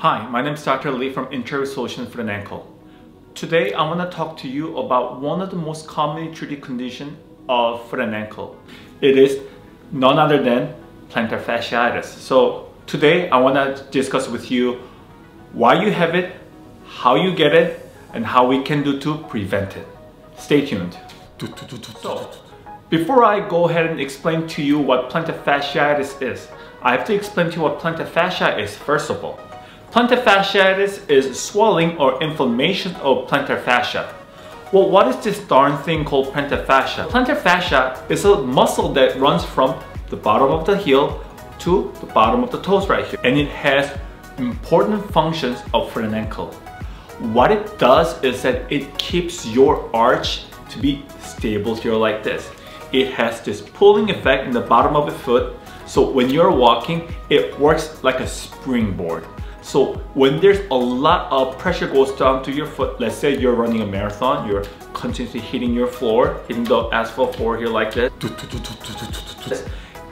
Hi, my name is Dr. Lee from Integrative Solutions for the Ankle. Today I want to talk to you about one of the most commonly treated conditions of foot and ankle. It is none other than plantar fasciitis. So today I want to discuss with you why you have it, how you get it, and how we can do to prevent it. Stay tuned. So, before I go ahead and explain to you what plantar fasciitis is, I have to explain to you what plantar fascia is first of all. Plantar fasciitis is swelling or inflammation of plantar fascia. Well, what is this darn thing called plantar fascia? Plantar fascia is a muscle that runs from the bottom of the heel to the bottom of the toes right here. And it has important functions of foot and ankle. What it does is that it keeps your arch to be stable here like this. It has this pulling effect in the bottom of the foot. So when you're walking, it works like a springboard. So when there's a lot of pressure goes down to your foot, let's say you're running a marathon, you're continuously hitting your floor, hitting the asphalt floor here like this.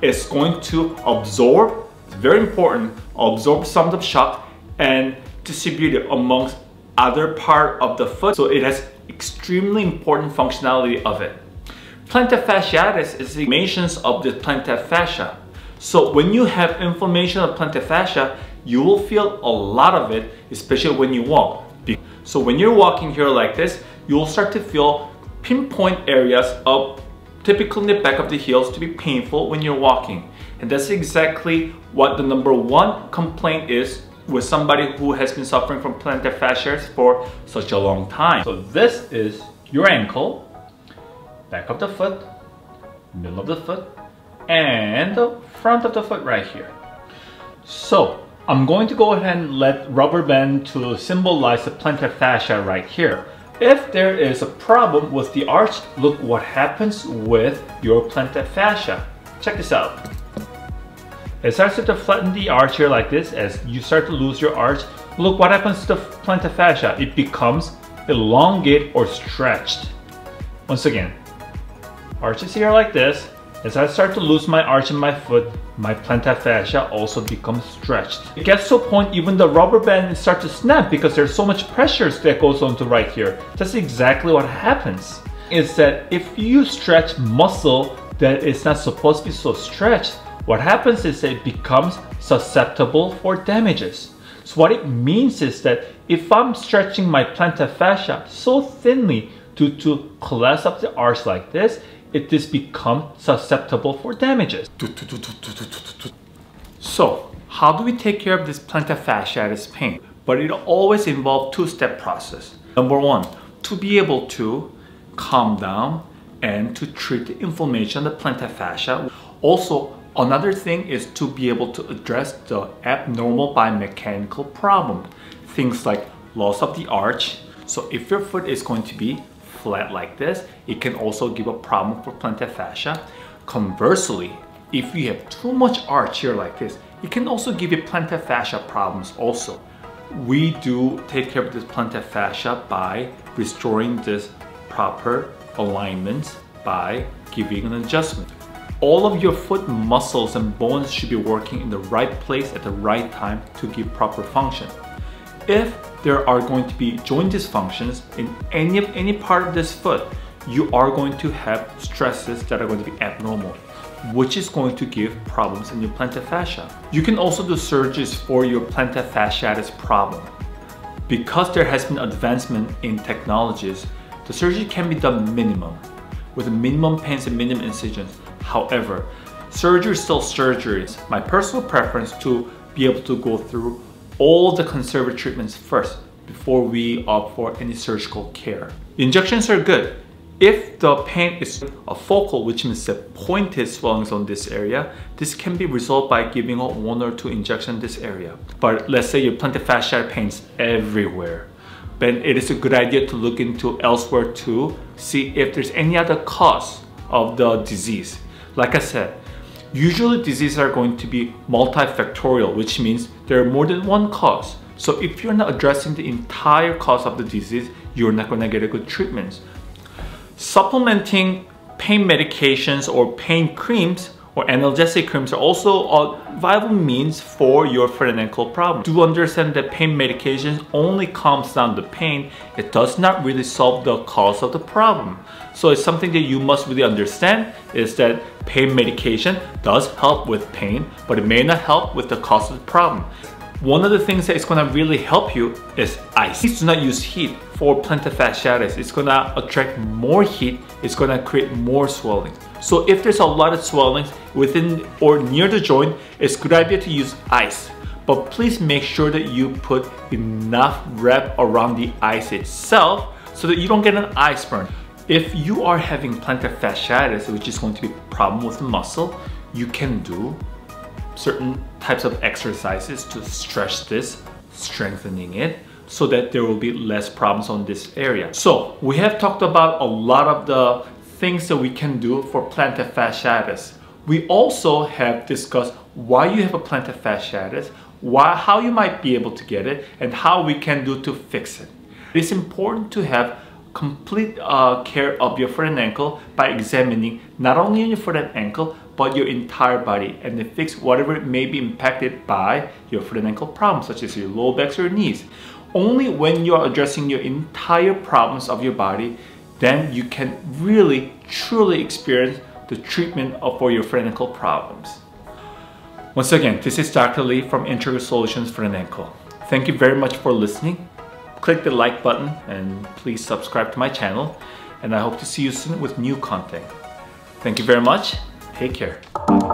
It's going to absorb, it's very important, absorb some of the shock and distribute it amongst other part of the foot. So it has extremely important functionality of it. Plantar fasciitis is the inflammation of the plantar fascia. So when you have inflammation of plantar fascia, you will feel a lot of it, especially when you walk. So when you're walking here like this, you'll start to feel pinpoint areas of typically in the back of the heels to be painful when you're walking. And that's exactly what the #1 complaint is with somebody who has been suffering from plantar fasciitis for such a long time. So this is your ankle, back of the foot, middle of the foot, and the front of the foot right here. So I'm going to go ahead and let rubber band to symbolize the plantar fascia right here. If there is a problem with the arch, look what happens with your plantar fascia. Check this out. It starts to flatten the arch here like this. As you start to lose your arch, look what happens to the plantar fascia. It becomes elongated or stretched. Once again, arch is here like this. As I start to lose my arch in my foot, my plantar fascia also becomes stretched. It gets to a point even the rubber band starts to snap because there's so much pressure that goes on to right here. That's exactly what happens. Is that if you stretch muscle that is not supposed to be so stretched, what happens is that it becomes susceptible for damages. So what it means is that if I'm stretching my plantar fascia so thinly due to collapse of the arch like this, it just becomes susceptible for damages. So, how do we take care of this plantar fasciitis pain? But it always involves two-step process. #1, to be able to calm down and to treat the inflammation of the plantar fascia. Also, another thing is to be able to address the abnormal biomechanical problem. Things like loss of the arch. So if your foot is going to be flat like this, it can also give a problem for plantar fascia. Conversely, if you have too much arch here like this, it can also give you plantar fascia problems also. We do take care of this plantar fascia by restoring this proper alignment by giving an adjustment. All of your foot muscles and bones should be working in the right place at the right time to give proper function. If there are going to be joint dysfunctions in any part of this foot, you are going to have stresses that are going to be abnormal, which is going to give problems in your plantar fascia. You can also do surgeries for your plantar fasciitis problem. Because there has been advancement in technologies, the surgery can be done minimum, with minimum pains and minimum incisions. However, surgery is still surgery. My personal preference to be able to go through all the conservative treatments first before we opt for any surgical care. Injections are good. If the pain is a focal, which means the pointed swellings on this area, this can be resolved by giving 1 or 2 injections in this area. But let's say your plantar fascia pains everywhere, then it is a good idea to look into elsewhere to see if there's any other cause of the disease. Like I said, usually diseases are going to be multifactorial, which means there are more than one cause. So if you're not addressing the entire cause of the disease, you're not going to get a good treatment. Supplementing pain medications or pain creams or analgesic creams are also a viable means for your foot and ankle problem. Do understand that pain medication only calms down the pain. It does not really solve the cause of the problem. So it's something that you must really understand, is that pain medication does help with pain, but it may not help with the cause of the problem. One of the things that is going to really help you is ice. Please do not use heat for plantar fasciitis. It's going to attract more heat. It's going to create more swelling. So if there's a lot of swelling within or near the joint, it's a good idea to use ice. But please make sure that you put enough rep around the ice itself so that you don't get an ice burn. If you are having plantar fasciitis, which is going to be a problem with the muscle, you can do certain types of exercises to stretch this, strengthening it, so that there will be less problems on this area. So we have talked about a lot of the things that we can do for plantar fasciitis. We also have discussed why you have a plantar fasciitis, how you might be able to get it, and how we can do to fix it. It's important to have complete care of your foot and ankle by examining not only your foot and ankle, but your entire body, and to fix whatever may be impacted by your foot and ankle problems, such as your low backs or knees. Only when you're addressing your entire problems of your body, then you can really, truly experience the treatment for your foot and ankle problems. Once again, this is Dr. Lee from Integrative Solutions for an Ankle. Thank you very much for listening. Click the like button and please subscribe to my channel. And I hope to see you soon with new content. Thank you very much. Take care. Bye.